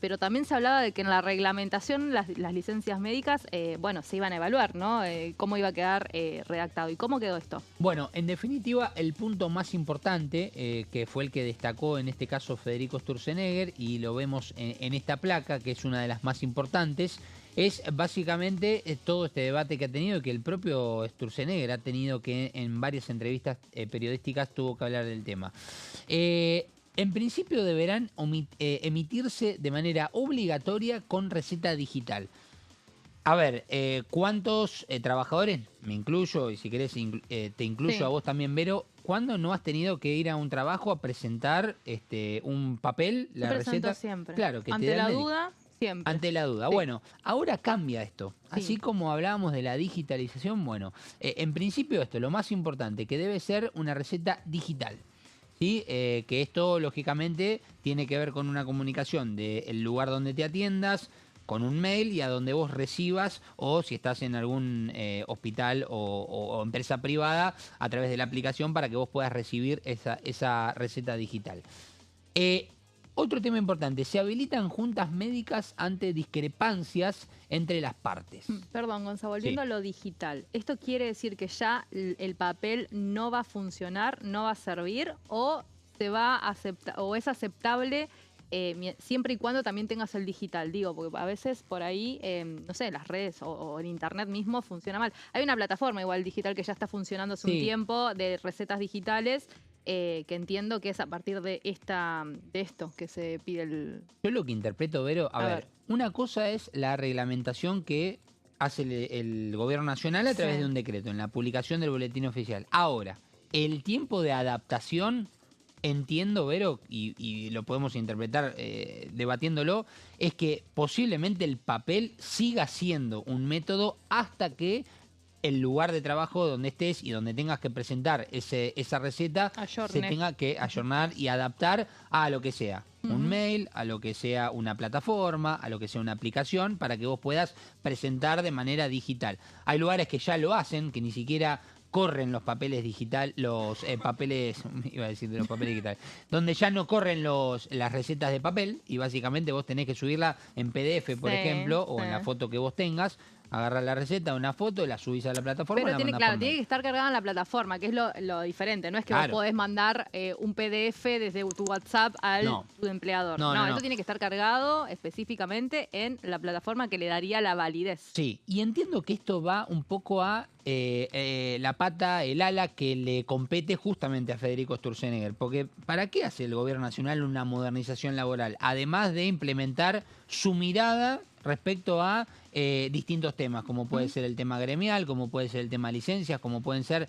Pero también se hablaba de que en la reglamentación las licencias médicas, se iban a evaluar, ¿no? Cómo iba a quedar redactado. ¿Y cómo quedó esto? Bueno, en definitiva, el punto más importante, que fue el que destacó en este caso Federico Sturzenegger, y lo vemos en esta placa, que es una de las más importantes, es básicamente todo este debate que ha tenido, que el propio Sturzenegger ha tenido que en varias entrevistas periodísticas tuvo que hablar del tema. En principio deberán emitirse de manera obligatoria con receta digital. A ver, ¿cuántos trabajadores, me incluyo, y si querés te incluyo a vos también, Vero, ¿cuándo no has tenido que ir a un trabajo a presentar un papel, la receta? Siempre. Claro, que ante la duda, siempre. Ante la duda. Sí. Bueno, ahora cambia esto. Así como hablábamos de la digitalización, bueno, en principio esto, lo más importante, que debe ser una receta digital. ¿Sí? Que esto, lógicamente, tiene que ver con una comunicación del lugar donde te atiendas, con un mail y a donde vos recibas, o si estás en algún hospital o empresa privada, a través de la aplicación para que vos puedas recibir esa receta digital. Otro tema importante, se habilitan juntas médicas ante discrepancias entre las partes. Perdón, Gonza, volviendo a lo digital. ¿Esto quiere decir que ya el papel no va a funcionar, no va a servir o se va a aceptar o es aceptable siempre y cuando también tengas el digital? Digo, porque a veces por ahí, no sé, las redes o en internet mismo funciona mal. Hay una plataforma igual digital que ya está funcionando hace un tiempo de recetas digitales. Que entiendo que es a partir de esto que se pide el... Yo lo que interpreto, Vero, a ver, una cosa es la reglamentación que hace el gobierno nacional a través de un decreto, en la publicación del boletín oficial. Ahora, el tiempo de adaptación, entiendo, Vero, y lo podemos interpretar debatiéndolo, es que posiblemente el papel siga siendo un método hasta que el lugar de trabajo donde estés y donde tengas que presentar esa receta se tenga que ayornar y adaptar a lo que sea. Un mail, a lo que sea una plataforma, a lo que sea una aplicación, para que vos puedas presentar de manera digital. Hay lugares que ya lo hacen, que ni siquiera corren los papeles digitales, iba a decir de los papeles digitales, donde ya no corren las recetas de papel y básicamente vos tenés que subirla en PDF, por ejemplo, o en la foto que vos tengas. Agarrar la receta, una foto, la subís a la plataforma. Pero tiene que estar cargada en la plataforma, que es lo diferente. No es que vos podés mandar un PDF desde tu WhatsApp tu empleador. No, esto tiene que estar cargado específicamente en la plataforma que le daría la validez. Sí, y entiendo que esto va un poco a la pata, el ala que le compete justamente a Federico Sturzenegger. Porque ¿para qué hace el gobierno nacional una modernización laboral? Además de implementar su mirada respecto a distintos temas, como puede ser el tema gremial, como puede ser el tema licencias, como pueden ser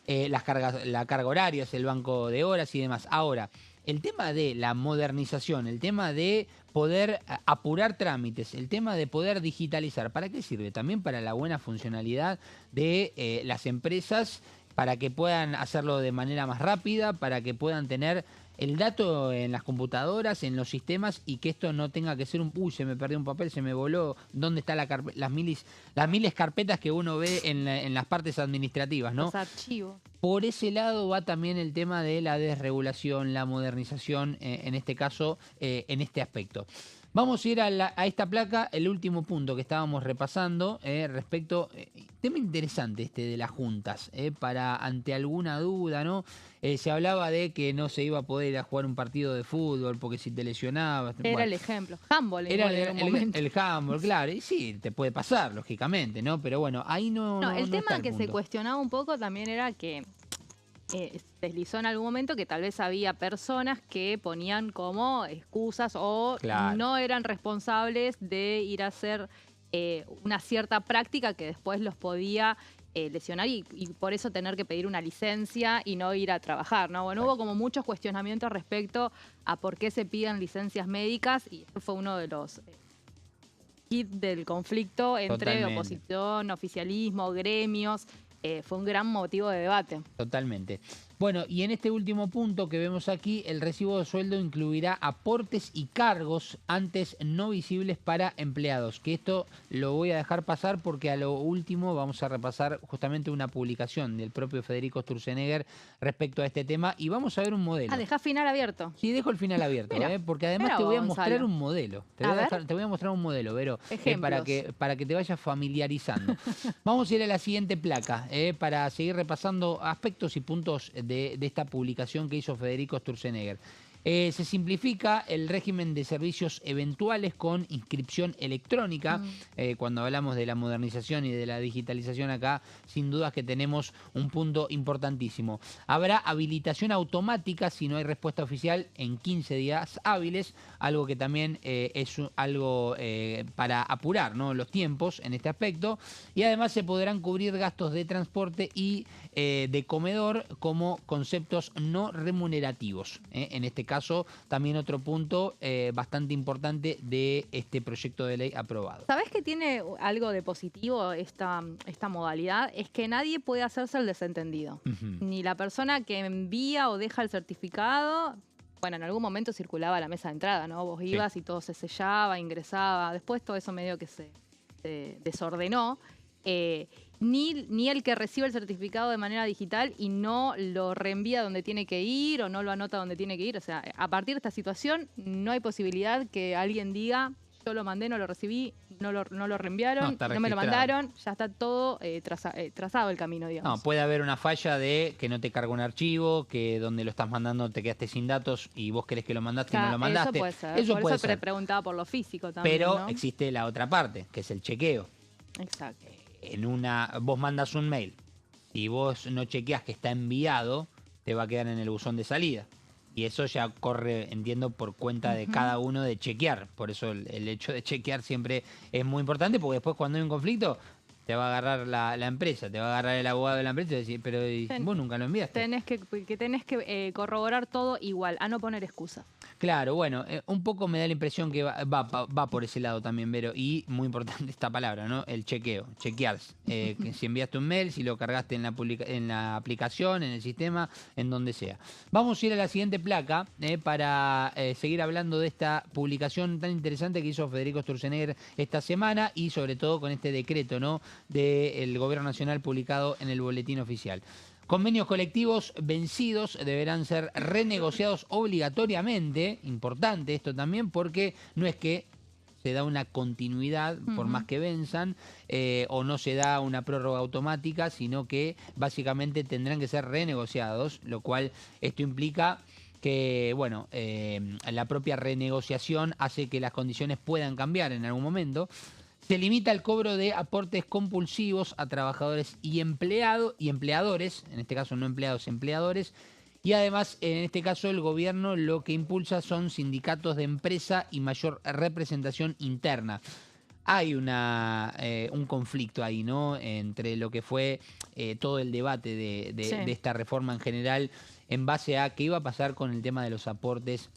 la carga horaria, el banco de horas y demás. Ahora, el tema de la modernización, el tema de poder apurar trámites, el tema de poder digitalizar, ¿para qué sirve? También para la buena funcionalidad de las empresas, para que puedan hacerlo de manera más rápida, para que puedan tener el dato en las computadoras, en los sistemas, y que esto no tenga que ser uy, se me perdió un papel, se me voló, ¿dónde están las miles carpetas que uno ve en las partes administrativas, ¿no? Los archivos. Por ese lado va también el tema de la desregulación, la modernización, en este caso, en este aspecto. Vamos a ir a esta placa, el último punto que estábamos repasando respecto, tema interesante este de las juntas, para ante alguna duda, ¿no? Se hablaba de que no se iba a poder ir a jugar un partido de fútbol porque si te lesionabas... Era el ejemplo. Handball. Era el handball, claro. Y sí, te puede pasar, lógicamente, ¿no? Pero bueno, ahí no el tema está el que punto. se cuestionaba un poco también era que deslizó en algún momento que tal vez había personas que ponían como excusas o no eran responsables de ir a hacer una cierta práctica que después los podía lesionar y por eso tener que pedir una licencia y no ir a trabajar, ¿no? Bueno, hubo como muchos cuestionamientos respecto a por qué se piden licencias médicas y eso fue uno de los kits del conflicto entre oposición, oficialismo, gremios. Fue un gran motivo de debate. Totalmente. Bueno, y en este último punto que vemos aquí, el recibo de sueldo incluirá aportes y cargos antes no visibles para empleados. Que esto lo voy a dejar pasar porque a lo último vamos a repasar justamente una publicación del propio Federico Sturzenegger respecto a este tema y vamos a ver un modelo. Dejá final abierto. Sí, dejo el final abierto, porque además te voy a mostrar un modelo. Te voy a mostrar un modelo, Vero, para que te vayas familiarizando. Vamos a ir a la siguiente placa para seguir repasando aspectos y puntos de esta publicación que hizo Federico Sturzenegger. Se simplifica el régimen de servicios eventuales con inscripción electrónica. Cuando hablamos de la modernización y de la digitalización acá, sin dudas que tenemos un punto importantísimo. Habrá habilitación automática si no hay respuesta oficial en 15 días hábiles, algo que también es algo para apurar, ¿no?, los tiempos en este aspecto. Y además se podrán cubrir gastos de transporte y de comedor como conceptos no remunerativos. En este caso, también otro punto bastante importante de este proyecto de ley aprobado. ¿Sabés que tiene algo de positivo esta modalidad? Es que nadie puede hacerse el desentendido. Ni la persona que envía o deja el certificado, bueno, en algún momento circulaba la mesa de entrada, ¿no? Vos ibas y todo se sellaba, ingresaba. Después todo eso medio que se desordenó. Ni el que recibe el certificado de manera digital y no lo reenvía donde tiene que ir o no lo anota donde tiene que ir. O sea, a partir de esta situación no hay posibilidad que alguien diga, yo lo mandé, no lo recibí, no lo reenviaron, no me lo mandaron, ya está todo trazado el camino, digamos. No, puede haber una falla de que no te carga un archivo, que donde lo estás mandando te quedaste sin datos y vos querés que lo mandaste y no lo mandaste. Eso puede ser. Por eso preguntaba por lo físico también, pero ¿no? existe la otra parte, que es el chequeo. Exacto. Vos mandas un mail y vos no chequeás que está enviado, te va a quedar en el buzón de salida. Y eso ya corre, entiendo, por cuenta de cada uno de chequear. Por eso el hecho de chequear siempre es muy importante, porque después cuando hay un conflicto te va a agarrar la empresa, te va a agarrar el abogado de la empresa y decir, pero vos nunca lo enviaste. Tenés que corroborar todo igual, a no poner excusas. Claro, bueno, un poco me da la impresión que va por ese lado también, Vero. Y muy importante esta palabra, ¿no? El chequeo, chequear. Que si enviaste un mail, si lo cargaste en la aplicación, en el sistema, en donde sea. Vamos a ir a la siguiente placa para seguir hablando de esta publicación tan interesante que hizo Federico Sturzenegger esta semana y sobre todo con este decreto, ¿no? Del Gobierno Nacional publicado en el Boletín Oficial. Convenios colectivos vencidos deberán ser renegociados obligatoriamente. Importante esto también porque no es que se da una continuidad por más que venzan o no se da una prórroga automática, sino que básicamente tendrán que ser renegociados, lo cual esto implica que, bueno, la propia renegociación hace que las condiciones puedan cambiar en algún momento. Se limita el cobro de aportes compulsivos a trabajadores y empleadores, en este caso no empleados, empleadores, y además en este caso el gobierno lo que impulsa son sindicatos de empresa y mayor representación interna. Hay un conflicto ahí, ¿no? Entre lo que fue todo el debate de esta reforma en general en base a qué iba a pasar con el tema de los aportes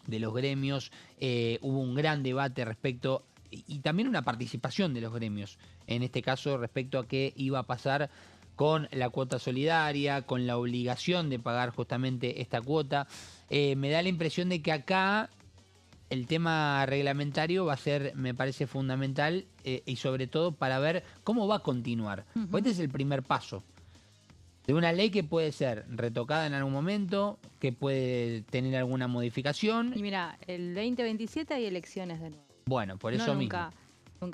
de los gremios. Hubo un gran debate respecto y también una participación de los gremios, en este caso respecto a qué iba a pasar con la cuota solidaria, con la obligación de pagar justamente esta cuota. Me da la impresión de que acá el tema reglamentario va a ser, me parece, fundamental y sobre todo para ver cómo va a continuar. Pues este es el primer paso de una ley que puede ser retocada en algún momento, que puede tener alguna modificación. Y mira, el 2027 hay elecciones de nuevo. Bueno, por eso mismo.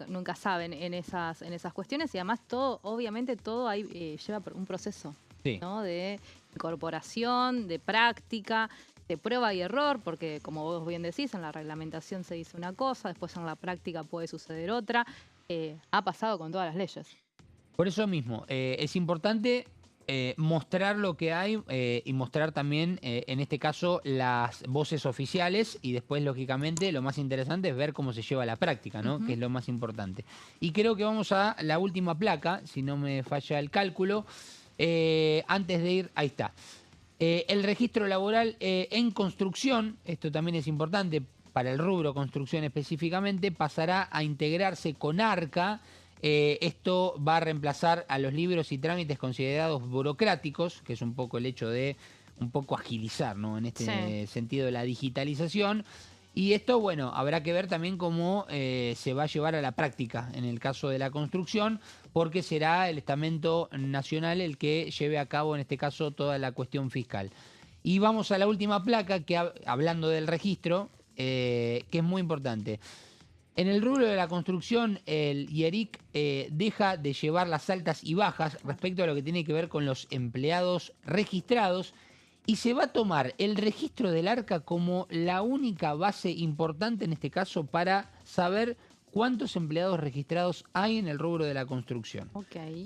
Nunca saben en esas cuestiones y además todo, obviamente todo ahí lleva un proceso, ¿no? De incorporación, de práctica, de prueba y error, porque como vos bien decís, en la reglamentación se dice una cosa, después en la práctica puede suceder otra. Ha pasado con todas las leyes. Por eso mismo, es importante mostrar lo que hay y mostrar también, en este caso, las voces oficiales y después, lógicamente, lo más interesante es ver cómo se lleva a la práctica, ¿no? Que es lo más importante. Y creo que vamos a la última placa, si no me falla el cálculo. Antes de ir, ahí está. El registro laboral en construcción, esto también es importante para el rubro construcción específicamente, pasará a integrarse con ARCA. Esto va a reemplazar a los libros y trámites considerados burocráticos, que es un poco el hecho de un poco agilizar, ¿no? En este sentido, la digitalización. Y esto, bueno, habrá que ver también cómo se va a llevar a la práctica en el caso de la construcción, porque será el estamento nacional el que lleve a cabo, en este caso, toda la cuestión fiscal. Y vamos a la última placa, que hablando del registro, que es muy importante. En el rubro de la construcción, el IERIC deja de llevar las altas y bajas respecto a lo que tiene que ver con los empleados registrados y se va a tomar el registro del ARCA como la única base importante en este caso para saber cuántos empleados registrados hay en el rubro de la construcción.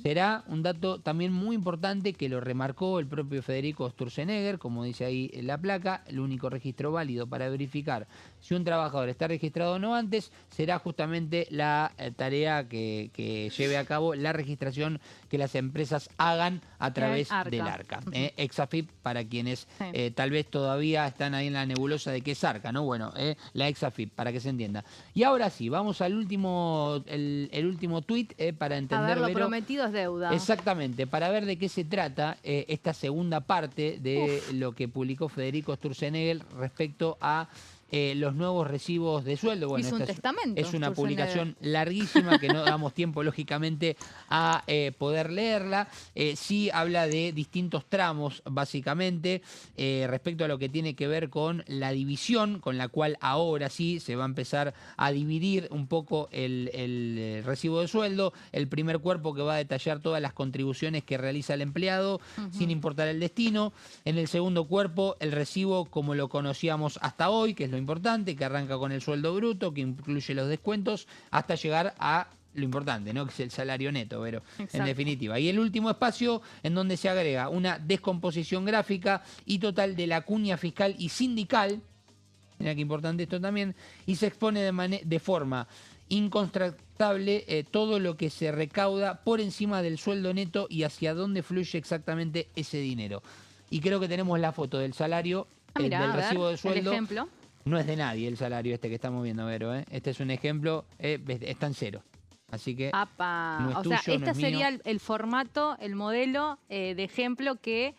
Será un dato también muy importante que lo remarcó el propio Federico Sturzenegger, como dice ahí en la placa, el único registro válido para verificar si un trabajador está registrado o no antes, será justamente la tarea que lleve a cabo la registración que las empresas hagan a través del ARCA. Exafip, para quienes tal vez todavía están ahí en la nebulosa de qué es ARCA, ¿no? Bueno, la Exafip, para que se entienda. Y ahora sí, vamos al último tuit para entender, A ver, lo Vero, prometido es deuda. exactamente, para ver de qué se trata esta segunda parte de lo que publicó Federico Sturzenegger respecto a los nuevos recibos de sueldo. Bueno, Hizo un esta testamento, es una Sturzenegger. publicación larguísima que no damos tiempo, lógicamente, a poder leerla. Sí habla de distintos tramos, básicamente, respecto a lo que tiene que ver con la división, con la cual ahora sí se va a empezar a dividir un poco el recibo de sueldo. El primer cuerpo que va a detallar todas las contribuciones que realiza el empleado, sin importar el destino. En el segundo cuerpo, el recibo como lo conocíamos hasta hoy, que es lo importante, que arranca con el sueldo bruto, que incluye los descuentos, hasta llegar a lo importante, ¿no? Que es el salario neto, pero en definitiva. Y el último espacio en donde se agrega una descomposición gráfica y total de la cuña fiscal y sindical, mira qué importante esto también, y se expone de forma incontrastable todo lo que se recauda por encima del sueldo neto y hacia dónde fluye exactamente ese dinero. Y creo que tenemos la foto del salario, Mirá, del a ver, recibo de sueldo. el ejemplo. No es de nadie el salario este que estamos viendo, Vero, ¿eh? Este es un ejemplo, está en cero. Así que Apa. no es O sea, tuyo, no este es sería mío. el formato, el modelo de ejemplo que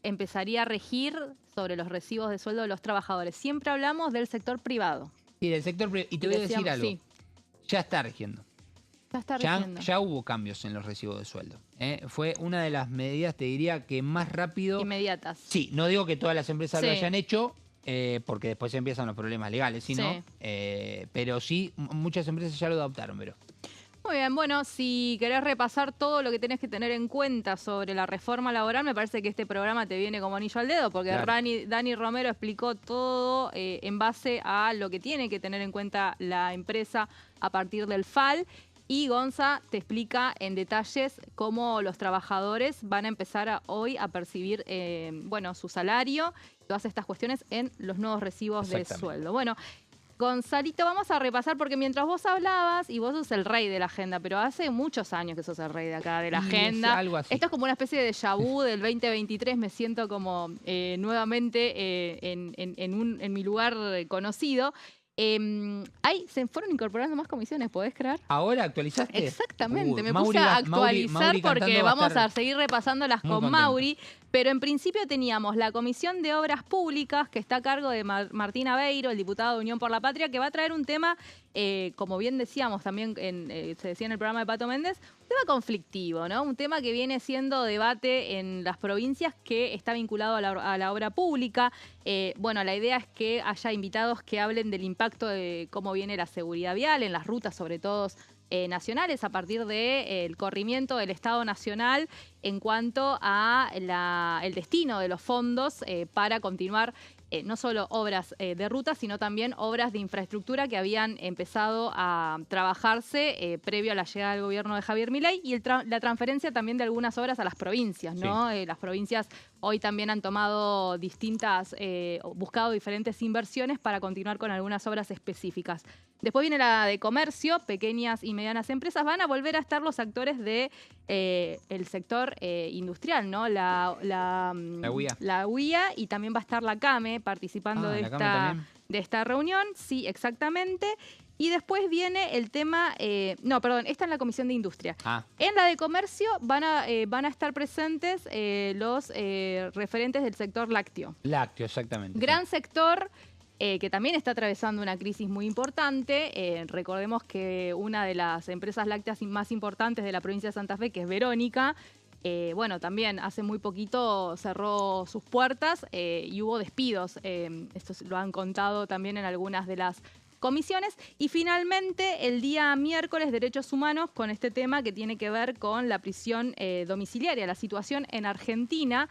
empezaría a regir sobre los recibos de sueldo de los trabajadores. Siempre hablamos del sector privado. Y del sector privado. Y te voy a decir Decíamos, algo. sí. Ya está rigiendo. Ya está rigiendo. Ya hubo cambios en los recibos de sueldo. Fue una de las medidas, te diría, que más rápido... Inmediatas. Sí, no digo que todas las empresas lo Sí. hayan hecho, porque después empiezan los problemas legales, ¿sí, no? Sí. Pero sí, muchas empresas ya lo adoptaron, pero... Muy bien, bueno, si querés repasar todo lo que tenés que tener en cuenta sobre la reforma laboral, me parece que este programa te viene como anillo al dedo, porque Claro. Dani Romero explicó todo en base a lo que tiene que tener en cuenta la empresa a partir del FAL. Y Gonza te explica en detalles cómo los trabajadores van a empezar hoy a percibir bueno, su salario, todas estas cuestiones en los nuevos recibos de Exactamente. sueldo. Bueno, Gonzalito, vamos a repasar, porque mientras vos hablabas, y vos sos el rey de la agenda, pero hace muchos años que sos el rey de acá de la Y es agenda. algo así. Esto es como una especie de déjà vu del 2023, me siento como nuevamente en mi lugar conocido. Se fueron incorporando más comisiones, ¿podés creer? ¿Ahora actualizaste? Exactamente, me Mauri puse a va- actualizar Mauri porque cantando va a vamos estar a seguir repasándolas muy con contento. Mauri, pero en principio teníamos la Comisión de Obras Públicas, que está a cargo de Martín Aveiro, el diputado de Unión por la Patria, que va a traer un tema, como bien decíamos también, se decía en el programa de Pato Méndez, un tema conflictivo, ¿no? Un tema que viene siendo debate en las provincias, que está vinculado a la obra pública. Bueno, la idea es que haya invitados que hablen del impacto de cómo viene la seguridad vial en las rutas, sobre todo nacionales, a partir del corrimiento del Estado Nacional en cuanto a el destino de los fondos para continuar no solo obras de ruta, sino también obras de infraestructura que habían empezado a trabajarse previo a la llegada del gobierno de Javier Milei, y la transferencia también de algunas obras a las provincias, ¿no? Las provincias hoy también han tomado buscado diferentes inversiones para continuar con algunas obras específicas. Después viene la de comercio, pequeñas y medianas empresas. Van a volver a estar los actores de el sector industrial, ¿no? La UIA. La UIA, y también va a estar la CAME participando Ah, de la CAME también. esta reunión. Sí, exactamente. Y después viene el tema... no, perdón, esta es la Comisión de Industria. Ah, En la de comercio van a estar presentes los referentes del sector lácteo. lácteo, exactamente. Gran sector que también está atravesando una crisis muy importante. Recordemos que una de las empresas lácteas más importantes de la provincia de Santa Fe, que es Verónica, bueno, también hace muy poquito cerró sus puertas y hubo despidos. Esto lo han contado también en algunas de las comisiones. Y finalmente, el día miércoles, Derechos Humanos, con este tema que tiene que ver con la prisión domiciliaria, la situación en Argentina.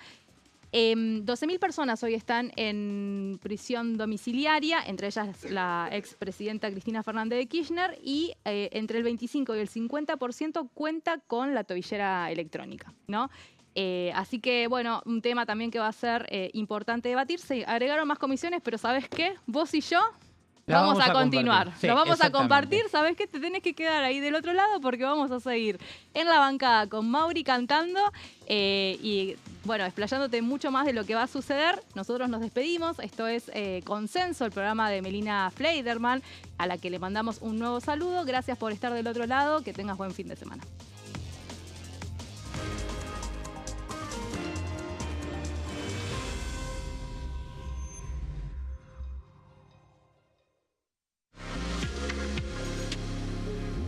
12.000 personas hoy están en prisión domiciliaria, entre ellas la expresidenta Cristina Fernández de Kirchner, y entre el 25 y el 50% cuenta con la tobillera electrónica, ¿no? Así que, bueno, un tema también que va a ser importante debatirse. Agregaron más comisiones, pero ¿sabes qué? Vos y yo vamos a continuar. compartir. Sí, Lo vamos a exactamente. compartir. ¿Sabes qué? Te tenés que quedar ahí del otro lado porque vamos a seguir en la bancada con Mauri cantando y, bueno, explayándote mucho más de lo que va a suceder. Nosotros nos despedimos. Esto es Consenso, el programa de Melina Fleiderman, a la que le mandamos un nuevo saludo. Gracias por estar del otro lado. Que tengas buen fin de semana.